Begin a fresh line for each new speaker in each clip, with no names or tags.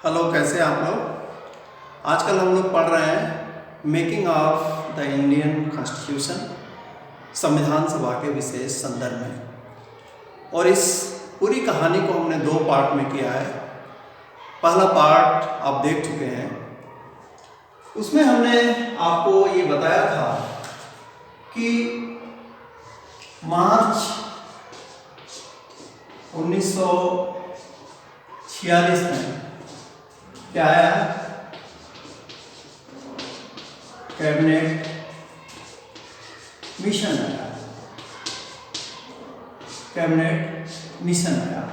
Hello, कैसे हैं आप लोग। आजकल हम लोग पढ़ रहे हैं making of the Indian constitution, संविधान सभा के विशेष संदर्भ में। और इस पूरी कहानी को हमने दो पार्ट में किया है। पहला पार्ट आप देख चुके हैं, उसमें हमने आपको ये बताया था कि मार्च 1946 में क्या आया, कैबिनेट मिशन आया। कैबिनेट मिशन आया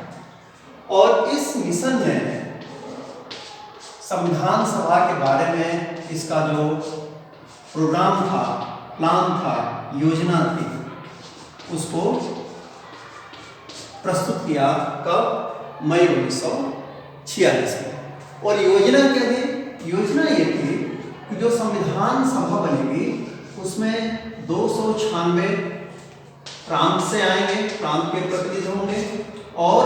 और इस मिशन में संविधान सभा के बारे में इसका जो प्रोग्राम था, प्लान था, योजना थी, उसको प्रस्तुत किया। कब? मई 1946 में। और योजना क्या थी? योजना ये थी कि जो संविधान सभा बनेगी उसमें 296 प्रांत से आएंगे, प्रांत के प्रतिनिधि होंगे, और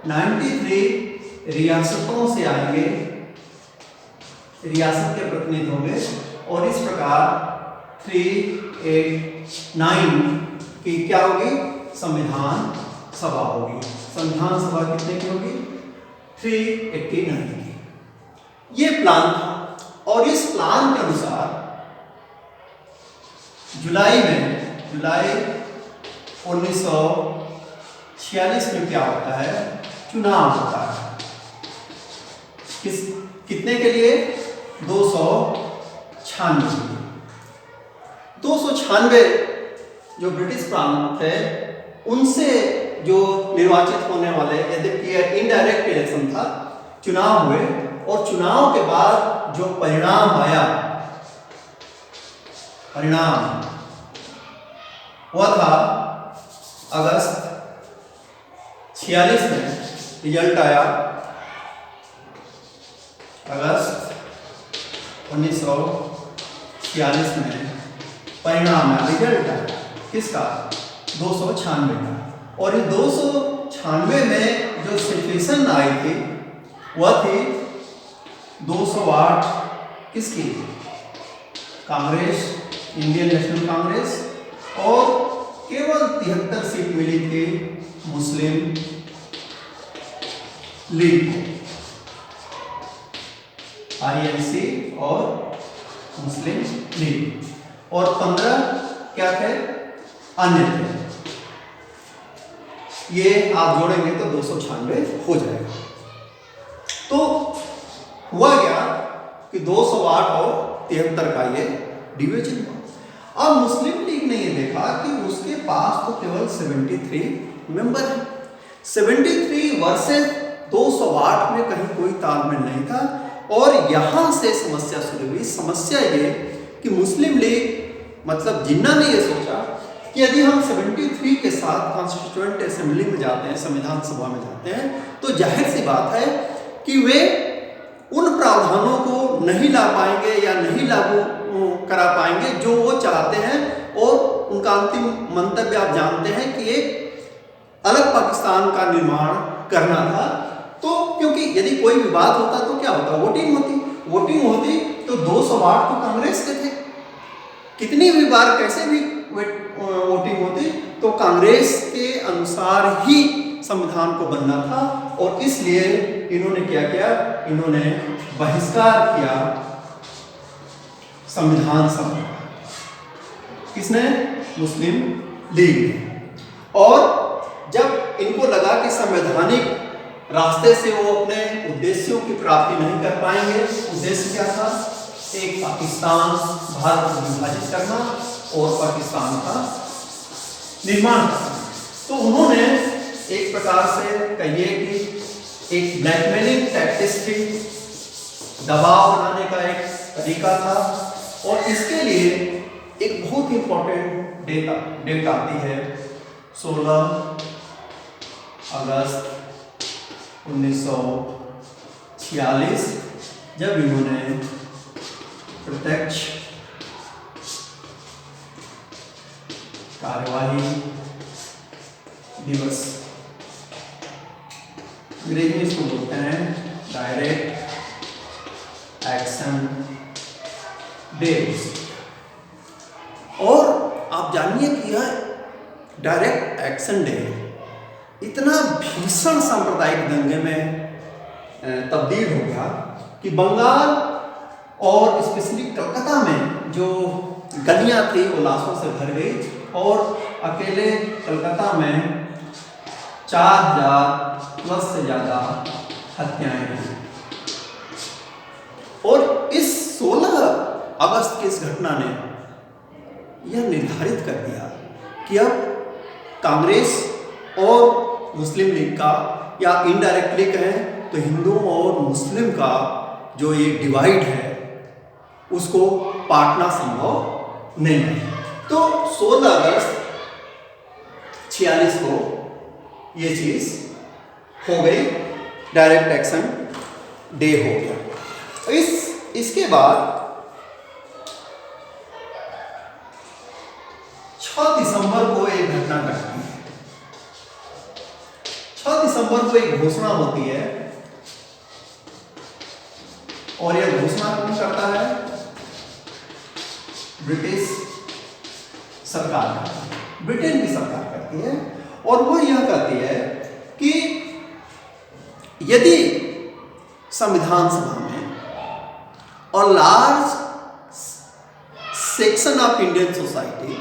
93 रियासतों से आएंगे, रियासत के प्रतिनिधि होंगे। और इस प्रकार 389 की क्या होगी? संविधान सभा होगी। संविधान सभा कितने की होगी? 389 की। ये प्लान था। और इस प्लान के अनुसार जुलाई 1946 में क्या होता है? चुनाव होता है। कितने के लिए? 296। 296 जो ब्रिटिश प्रांत थे उनसे जो निर्वाचित होने वाले, यद्यपि इनडायरेक्ट इलेक्शन था, चुनाव हुए। और चुनाव के बाद जो परिणाम आया, परिणाम वह था अगस्त 46 में रिजल्ट आया। अगस्त 1946 में परिणाम आया, रिजल्ट आया। किसका? 296 का। और इस 296 में जो सिचुएशन आई थी वह थी 208 किसकी? Congress, Indian national Congress. और केवल 73 सीट मिली थी मुस्लिम लीग को, आईएनसी और मुस्लिम लीग। और 15 क्या थे? अन्य थे। ये आप जोड़ेंगे तो 296 हो जाएगा। तो हुआ क्या कि 208 और 73 का ये डिवीजन हुआ। अब मुस्लिम लीग ने ये देखा कि उसके पास तो केवल 73 मेंबर है। 73 वर्सेस 208 में कहीं कोई तालमेल नहीं था। और यहां से समस्या शुरू हुई। समस्या ये कि मुस्लिम लीग, मतलब जिन्ना ने ये सोचा कि यदि हम 73 के साथ कॉन्स्टिट्यूएंट असेंबली में जाते हैं, संविधान सभा में जाते हैं, तो जाहिर सी बात है कि वे उन प्रावधानों को नहीं ला पाएंगे या नहीं लागू करा पाएंगे जो वो चाहते हैं। और उनका अंतिम मंतव्य आप जानते हैं कि एक अलग पाकिस्तान का निर्माण करना था। तो क्योंकि यदि कोई विवाद होता तो क्या होता? वोटिंग होती तो 208 तो कांग्रेस के थे। कितनी भी बार कैसे भी वोटिंग होती तो कांग्रेस के अनुसार ही संविधान को बनना था। और इसलिए इन्होंने क्या किया? इन्होंने बहिष्कार किया संविधान सभा। किसने? मुस्लिम लीग ने। और जब इनको लगा कि संवैधानिक रास्ते से वो अपने उद्देश्यों की प्राप्ति नहीं कर पाएंगे, उद्देश्य क्या था? एक पाकिस्तान, भारत को विभाजित करना और पाकिस्तान का निर्माण करना। तो उन्होंने एक प्रकार से कहिए कि एक ब्लैकमेलिंग टैक्टिक्स थी, दबाव बनाने का एक तरीका था। और इसके लिए एक बहुत इंपॉर्टेंट डेट आती है 16 अगस्त 1946, जब इन्होंने प्रत्यक्ष कार्यवाही दिवस, अंग्रेजी में इसको बोलते हैं डायरेक्ट एक्शन डे। और आप जानिए कि यह डायरेक्ट एक्शन डे इतना भीषण सांप्रदायिक दंगे में तब्दील हो गया कि बंगाल और स्पेशली कलकत्ता में जो गलियां थी वो लाशों से भर गई और अकेले कलकत्ता में 4000 प्लस से ज़्यादा हत्याएं हुई। और इस 16 अगस्त की इस घटना ने यह निर्धारित कर दिया कि अब कांग्रेस और मुस्लिम लीग का, या इनडायरेक्टली कहें तो हिंदुओं और मुस्लिम का जो ये डिवाइड है उसको पाटना संभव नहीं है। तो 16 अगस्त 46 को ये चीज़ हो गई, डायरेक्ट एक्शन डे हो गया। इसके बाद 6 दिसंबर को एक घटना घटती है। 6 दिसंबर को एक घोषणा होती है और यह घोषणा कौन करता है? ब्रिटिश सरकार, ब्रिटेन की सरकार करती है। और वो यह कहती है कि यदि संविधान सभा में और large section of Indian society,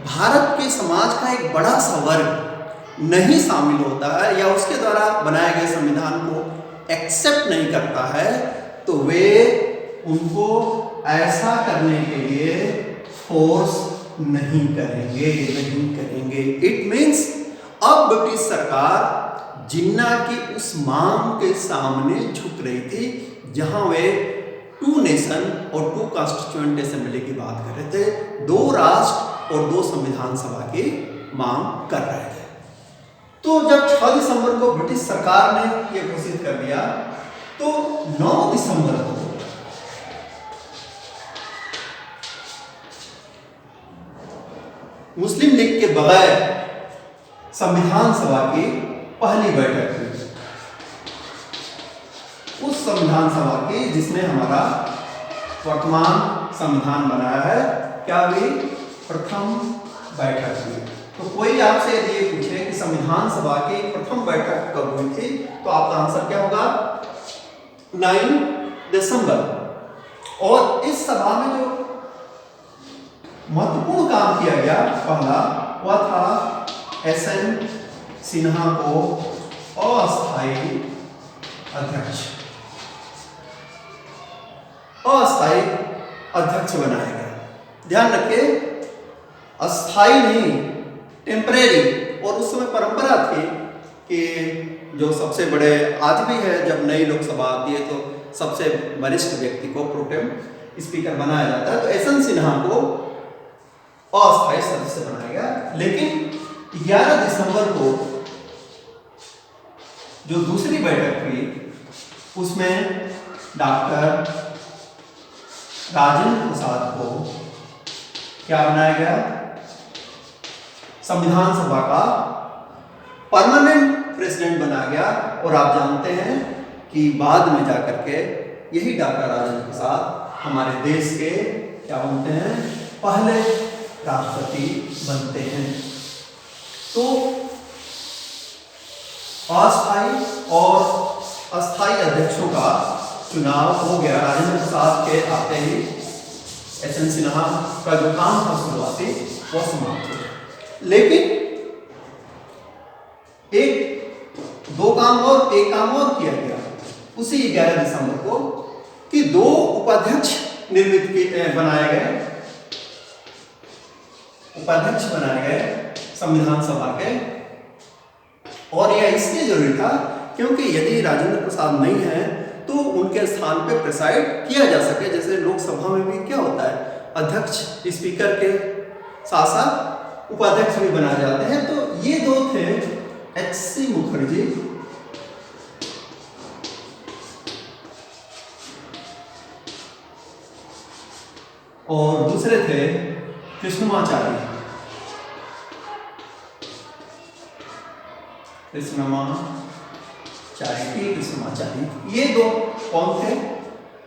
Bharat के समाज का एक बड़ा सा वर्ग नहीं शामिल होता है या उसके द्वारा बनाए गए संविधान को एक्सेप्ट नहीं करता है, तो वे उनको ऐसा करने के लिए फोर्स नहीं करेंगे। इट मीन्स अब ब्रिटिश सरकार जिन्ना की उस मांग के सामने झुक रही थी, जहां वे 2 नेशन और 2 कॉन्स्टिट्यूएंट असेंबली की बात कर रहे थे, 2 राष्ट्र और 2 संविधान सभा की मांग कर रहे थे। तो जब 6 दिसंबर को ब्रिटिश सरकार ने यह घोषित कर दिया, तो 9 दिसंबर को मुस्लिम लीग के बगैर संविधान सभा की पहली बैठक हुई। उस संविधान सभा की जिसने हमारा वर्तमान संविधान बनाया है, क्या हुई? प्रथम बैठक हुई। तो कोई आपसे यदि ये पूछे कि संविधान सभा की प्रथम बैठक कब हुई थी, तो आपका आंसर क्या होगा? 9 दिसंबर। और इस सभा में जो महत्वपूर्ण काम किया गया पहला, वह था SN सिन्हा को अस्थायी अध्यक्ष बनाया गया। ध्यान रखिए, अस्थायी नहीं, टेम्परेरी। और उस समय परंपरा थी कि जो सबसे बड़े, आज भी है, जब नई लोकसभा आती है तो सबसे वरिष्ठ व्यक्ति को प्रोटेम स्पीकर बनाया जाता है। तो SN सिन्हा को अस्थायी सदस्य बनाया गया। लेकिन 11 दिसंबर को जो दूसरी बैठक हुई, उसमें डॉक्टर राजेंद्र प्रसाद को क्या बनाया गया? संविधान सभा का परमानेंट प्रेसिडेंट बनाया गया। और आप जानते हैं कि बाद में जाकर के यही डॉक्टर राजेंद्र प्रसाद हमारे देश के क्या बनते हैं? पहले राष्ट्रपति बनते हैं। तो अस्थायी और अस्थायी अध्यक्षों का चुनाव हो गया। राजेंद्र प्रसाद के आते ही SN सिन्हा का जो काम था शुरुआती, वह समाप्त हो गया। लेकिन एक काम और किया गया उसी 11 दिसंबर को, कि 2 उपाध्यक्ष बनाए गए संविधान सभा के। और यह इसलिए जरूरी था क्योंकि यदि राजेंद्र प्रसाद नहीं है तो उनके स्थान पे प्रिसाइड किया जा सके। जैसे लोकसभा में भी क्या होता है, अध्यक्ष स्पीकर के साथ साथ उपाध्यक्ष भी बनाए जाते हैं। तो ये 2 थे, HC मुखर्जी और दूसरे थे कृष्णमाचार्य। चैरिटी कृष्णाचारी, ये दो कौन थे?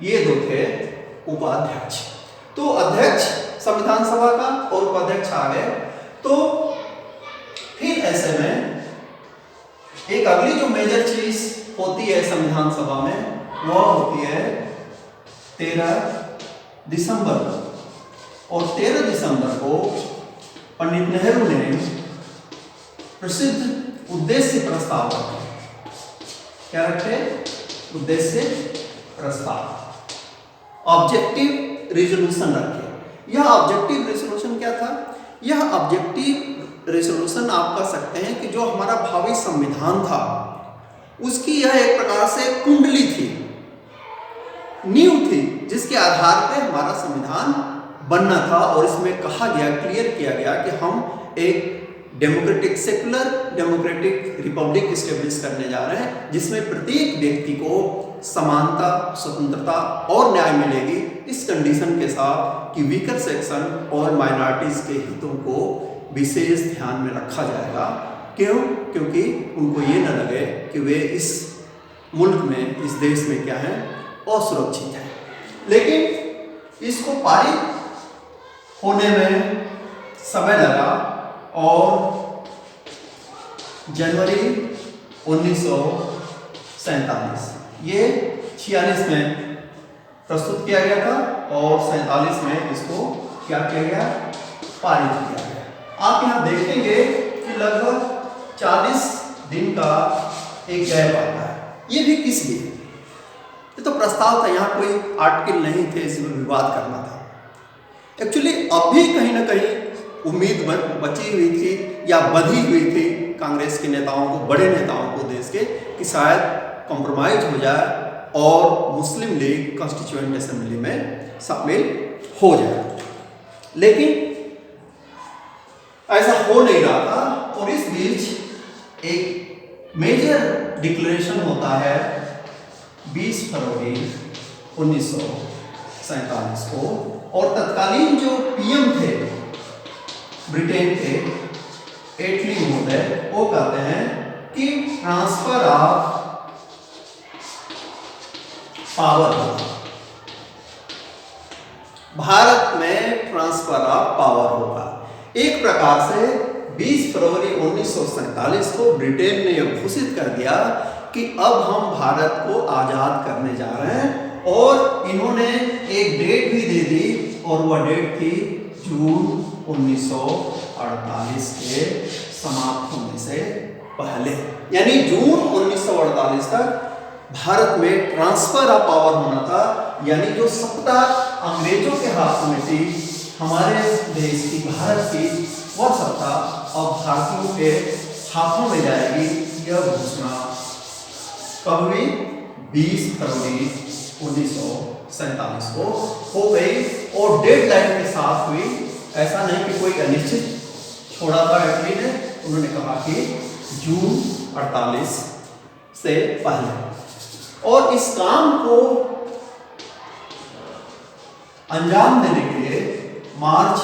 ये दो थे उपाध्यक्ष। तो अध्यक्ष संविधान सभा का और उपाध्यक्ष आ गए। तो फिर ऐसे में एक अगली जो मेजर चीज होती है संविधान सभा में, वह होती है 13 दिसंबर को। और 13 दिसंबर को पंडित नेहरू ने प्रसिद्ध उद्देश्य प्रस्ताव रखे। क्या रखे? उद्देश्य प्रस्ताव, ऑब्जेक्टिव रेजोल्यूशन रखे। यह ऑब्जेक्टिव रेजोल्यूशन क्या था? यह ऑब्जेक्टिव रेजोल्यूशन आप कह सकते हैं कि जो हमारा भावी संविधान था उसकी यह एक प्रकार से कुंडली थी, नींव थी, जिसके आधार पर हमारा संविधान बनना था। और इसमें कहा गया, क्लियर किया गया कि हम एक democratic, secular democratic Republic establish करने जा रहे हैं, जिसमें प्रत्येक व्यक्ति को समानता, स्वतंत्रता और न्याय मिलेगी, इस कंडीशन के साथ कि वीकर सेक्शन और माइनॉरिटीज के हितों को विशेष ध्यान में रखा जाएगा। क्यों? क्योंकि उनको ये न लगे कि वे इस मुल्क में, इस देश में क्या है, असुरक्षित है। लेकिन इसको पारित होने में समय लगा और जनवरी 1947 ये 46 में प्रस्तुत किया गया था और 47 में इसको क्या किया गया? पारित किया गया। आप यहाँ देखेंगे कि लगभग 40 दिन का एक गैप आता है। ये भी किस लिए? ये तो प्रस्ताव था, यहाँ कोई आर्टिकल नहीं थे इसमें विवाद करना था। एक्चुअली अभी कहीं ना कहीं उम्मीद बची हुई थी या बधी हुई थी कांग्रेस के नेताओं को, बड़े नेताओं को देश के, कि शायद कॉम्प्रोमाइज हो जाए और मुस्लिम लीग कॉन्स्टिट्यूएंट असेंबली में शामिल हो जाए। लेकिन ऐसा हो नहीं रहा था और इस बीच एक मेजर डिक्लेरेशन होता है 20 फरवरी 1947 को। और तत्कालीन जो पीएम थे ब्रिटेन के, एटली महोदय, वो कहते हैं कि ट्रांसफर ऑफ पावर होगा, भारत में ट्रांसफर ऑफ पावर होगा। एक प्रकार से 20 फरवरी 1947 को ब्रिटेन ने यह घोषित कर दिया कि अब हम भारत को आजाद करने जा रहे हैं। और इन्होंने एक डेट भी दे दी और वह डेट थी जून 1948 के समाप्त होने से पहले, यानी जून 1948 तक भारत में ट्रांसफर ऑफ पावर होना था। यानी जो सत्ता अंग्रेजों के हाथ में थी, हमारे देश की, भारत की, वह सत्ता अब भारतीयों के हाथों में जाएगी। यह घोषणा कब हुई? 20 फरवरी 1947 को हो गई और डेडलाइन के साथ हुई। ऐसा नहीं कि कोई अनिश्चित छोड़ा था एटली ने, उन्होंने कहा कि जून 48 से पहले। और इस काम को अंजाम देने के लिए मार्च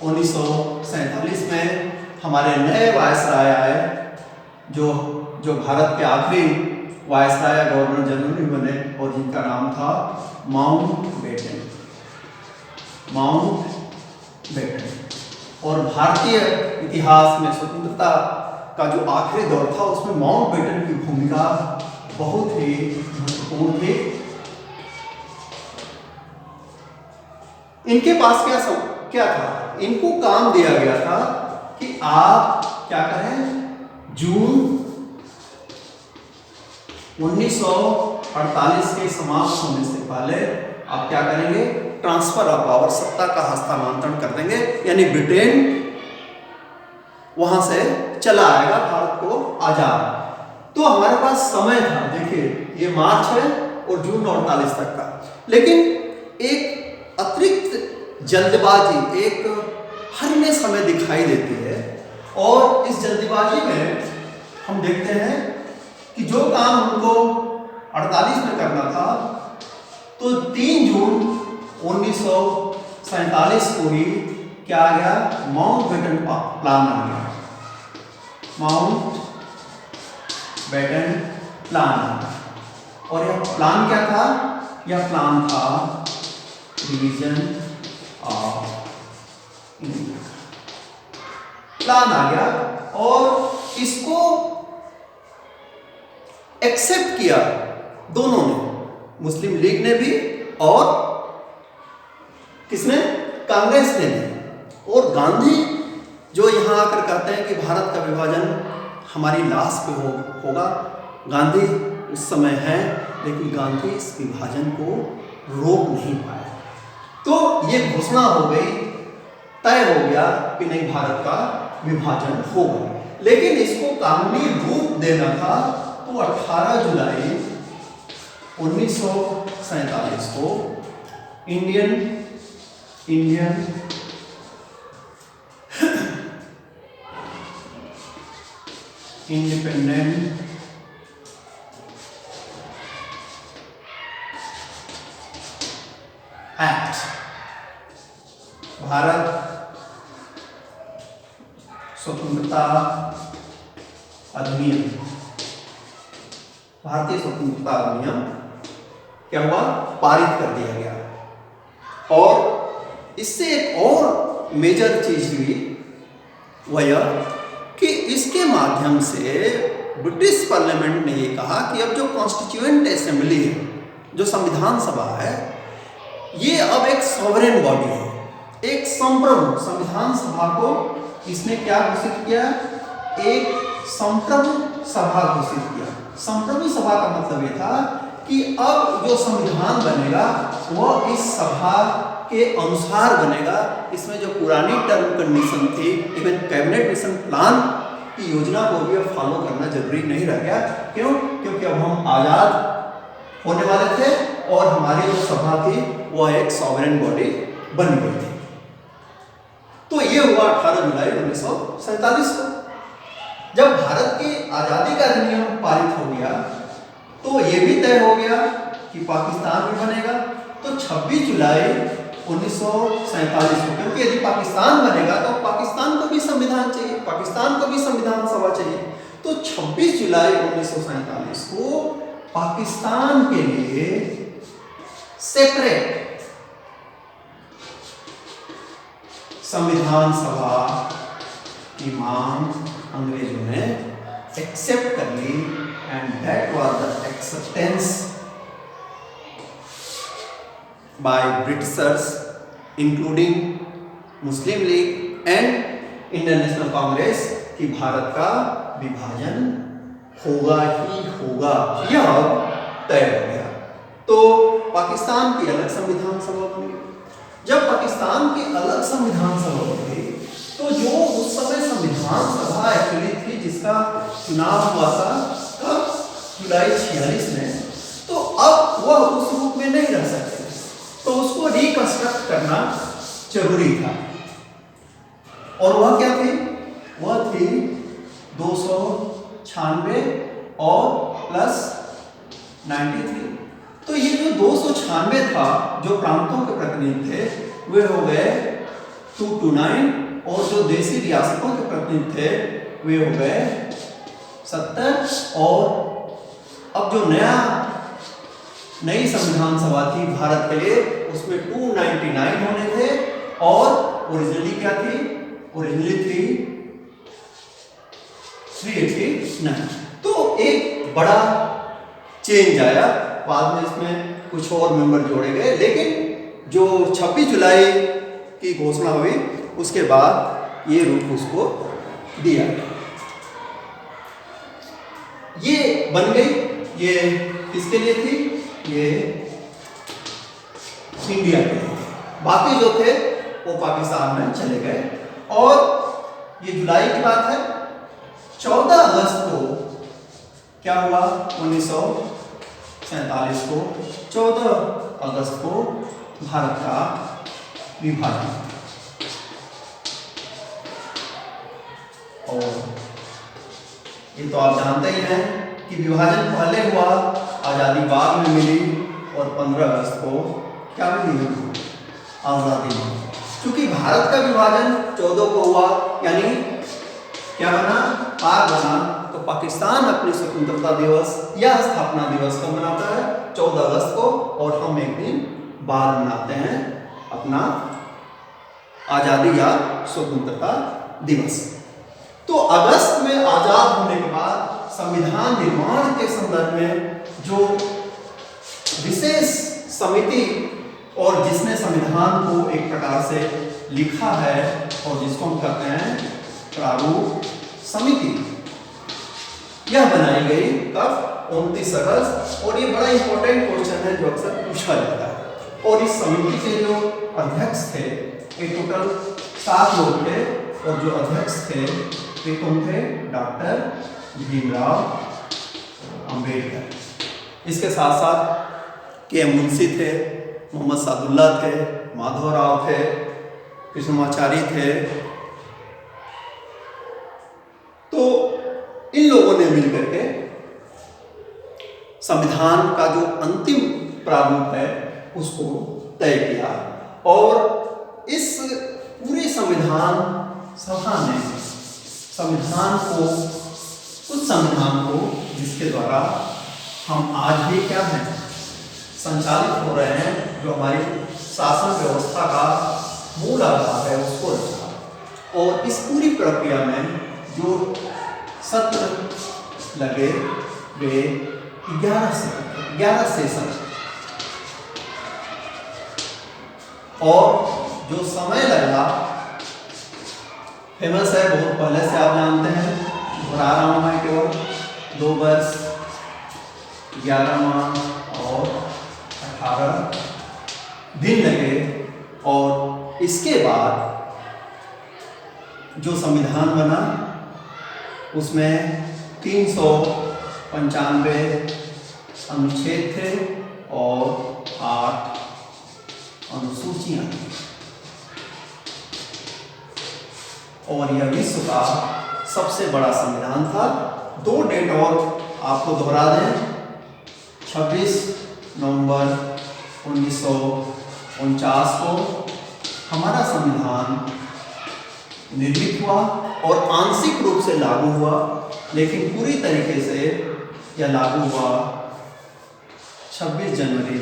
1947 में हमारे नए वायसराय आए, जो भारत के आखिरी वायसराय गवर्नर जनरल भी बने और जिनका नाम था माउंटबेटन। और भारतीय इतिहास में स्वतंत्रता का जो आखिरी दौर था उसमें माउंटबेटन की भूमिका बहुत ही महत्वपूर्ण थी। इनके पास क्या था? इनको काम दिया गया था कि आप क्या करें, जून 1948 के समाप्त होने से पहले आप क्या करेंगे? ट्रांसफर ऑफ पावर, सत्ता का हस्तांतरण कर देंगे, यानी ब्रिटेन वहां से चला आएगा भारत को आजाद। तो हमारे पास समय था, देखिए ये मार्च है और जून 48 तक का। लेकिन एक अतिरिक्त जल्दबाजी, एक हरने समय दिखाई देती है। और इस जल्दबाजी में हम देखते हैं कि जो काम हमको 48 में करना था, तो 3 जून 1947 को ही क्या आ गया? माउंटबेटन प्लान आ गया। Mountbatten plan. और यह प्लान क्या था? यह प्लान था डिवीजन ऑफ इंडिया। प्लान आ गया और इसको एक्सेप्ट किया दोनों ने, मुस्लिम लीग ने भी और किसने? कांग्रेस ने भी। और गांधी जो यहाँ आकर कहते हैं कि भारत का विभाजन हमारी लाश पे होगा, गांधी उस समय है, लेकिन गांधी इस विभाजन को रोक नहीं पाए। तो ये घोषणा हो गई, तय हो गया कि नहीं, भारत का विभाजन होगा। लेकिन इसको कानूनी रूप देना था, तो 18 जुलाई 1947 को इंडियन इंडिपेंडेंट एक्ट, भारत स्वतंत्रता अधिनियम, भारतीय स्वतंत्रता अधिनियम क्या हुआ? पारित कर दिया गया। और इससे एक और मेजर चीज हुई, वह यह कि इसके माध्यम से ब्रिटिश पार्लियामेंट ने ये कहा कि अब जो कॉन्स्टिट्यूएंट असेंबली है, जो संविधान सभा है, ये अब एक सॉवरेन बॉडी है, एक संप्रभु। संविधान सभा को इसने क्या घोषित किया? एक संप्रभु सभा घोषित किया। संप्रभु सभा का मतलब ये था कि अब जो संविधान बनेगा वह इस सभा के अनुसार बनेगा। इसमें जो पुरानी टर्म कंडीशन थी, इवन कैबिनेट मिशन प्लान की योजना को भी अब फॉलो करना जरूरी नहीं रह गया। क्यों? क्योंकि अब हम आजाद होने वाले थे और हमारी जो सभा थी वह एक सॉवरेन बॉडी बन गई थी। तो ये हुआ 18 जुलाई 1947 को। जब भारत की आजादी का अधिनियम पारित हो गया तो ये भी तय हो गया कि पाकिस्तान भी बनेगा। तो 26 जुलाई 1947 को, क्योंकि यदि पाकिस्तान बनेगा तो पाकिस्तान को भी संविधान चाहिए, पाकिस्तान को भी संविधान सभा चाहिए। तो 26 जुलाई 1947 को पाकिस्तान के लिए सेपरेट संविधान सभा की मांग अंग्रेजों ने एक्सेप्ट कर ली, and that was the acceptance by Britishers including Muslim League and Indian National Congress कि भारत का विभाजन होगा ही होगा, यह तय हो गया। तो पाकिस्तान की अलग संविधान सभा बनी। जब पाकिस्तान की अलग संविधान सभा बनी तो जो उस समय संविधान सभा एक्चुअली थी, जिसका चुनाव हुआ था कब? जुलाई 46 में, तो अब वह उस रूप में नहीं रह सकते, तो उसको रिकंस्ट्रक्ट करना जरूरी था। और वह क्या थी? वह थी 296 और प्लस 93। तो ये जो 296 था, जो प्रांतों के प्रतिनिधि थे वे हो गए 229, और जो देशी रियासतों के प्रतिनिधि थे वे हो गए 70। और अब जो नई संविधान सभा थी भारत के लिए, उसमें 299 होने थे, और ओरिजिनली क्या थी? ओरिजिनली थी 389। तो एक बड़ा चेंज आया। बाद में इसमें कुछ और मेंबर जोड़े गए, लेकिन जो 26 जुलाई की घोषणा हुई उसके बाद ये रूप उसको दिया गया। ये बन गई। ये किसके लिए थी? ये इंडिया के लिए। बाकी जो थे वो पाकिस्तान में चले गए। और ये जुलाई की बात है। 14 अगस्त को क्या हुआ? 1947 को 14 अगस्त को भारत का विभाजन। और ये तो आप जानते ही हैं कि विभाजन पहले हुआ, आज़ादी बाद में मिली, और 15 अगस्त को क्या मिली? आज़ादी मिली। क्योंकि भारत का विभाजन 14 को हुआ, यानी क्या बना? पाक बना। तो पाकिस्तान अपनी स्वतंत्रता दिवस या स्थापना दिवस कब मनाता है? 14 अगस्त को, और हम एक दिन बाद मनाते हैं अपना आज़ादी या स्वतंत्रता दिवस। तो अगस्त में आज़ाद होने के बाद संविधान निर्माण के संदर्भ में जो विशेष समिति और जिसने संविधान को एक प्रकार से लिखा है और जिसको हम कहते हैं प्रारूप समिति, यह बनाई गई कब? 29 अगस्त। और ये बड़ा इंपॉर्टेंट क्वेश्चन है जो अक्सर पूछा जाता है। और इस समिति के जो अध्यक्ष थे, ये टोटल 7 लोग थे, और जो अध्यक्ष थे वे कौन थे? डॉक्टर भीमराव अंबेडकर। इसके साथ साथ के मुंशी थे, मोहम्मद सादुल्ला थे, माधवराव थे, कृष्णमाचारी थे। तो इन लोगों ने मिलकर के संविधान का जो अंतिम प्रारूप है उसको तय किया, और इस पूरे संविधान सभा ने उस संविधान को जिसके द्वारा हम आज भी क्या हैं संचालित हो रहे हैं, जो हमारी शासन व्यवस्था का मूल आधार है, उसको रखा। और इस पूरी प्रक्रिया में जो सत्र लगे वे 11 सेशन, और जो समय लगा फेमस है, बहुत पहले से आप जानते हैं, दोहरा रहा हूँ मैं केवल, 2 वर्ष 11 माह और 18 दिन लगे। और इसके बाद जो संविधान बना उसमें 395 अनुच्छेद थे और 8 अनुसूचियां थी। और यह विश्व का सबसे बड़ा संविधान था। 2 डेट और आपको दोहरा दें, 26 नवंबर 1949 को हमारा संविधान निर्मित हुआ और आंशिक रूप से लागू हुआ, लेकिन पूरी तरीके से यह लागू हुआ 26 जनवरी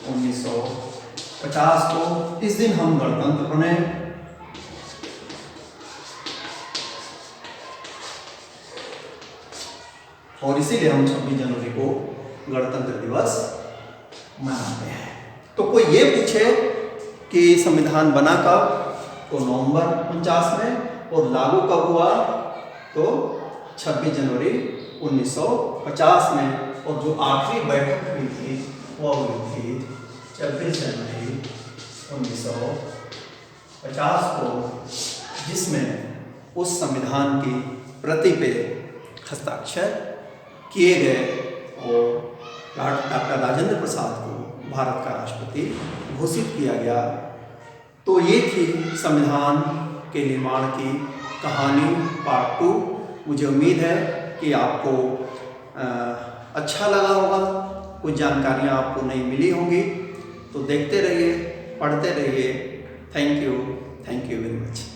1950 को। इस दिन हम गणतंत्र बने। और इसीलिए हम 26 जनवरी को गणतंत्र दिवस मनाते हैं। तो कोई ये पूछे कि संविधान बना कब, तो नवंबर 49 में, और लागू कब हुआ, तो 26 जनवरी 1950 में। और जो आखिरी बैठक हुई थी वह हुई थी 26 जनवरी 1950 को, जिसमें उस संविधान की प्रति पे हस्ताक्षर किए गए और डॉक्टर राजेंद्र प्रसाद को भारत का राष्ट्रपति घोषित किया गया। तो ये थी संविधान के निर्माण की कहानी पार्ट 2। मुझे उम्मीद है कि आपको अच्छा लगा होगा, कुछ जानकारियाँ आपको नहीं मिली होंगी। तो देखते रहिए, पढ़ते रहिए। Thank you very much.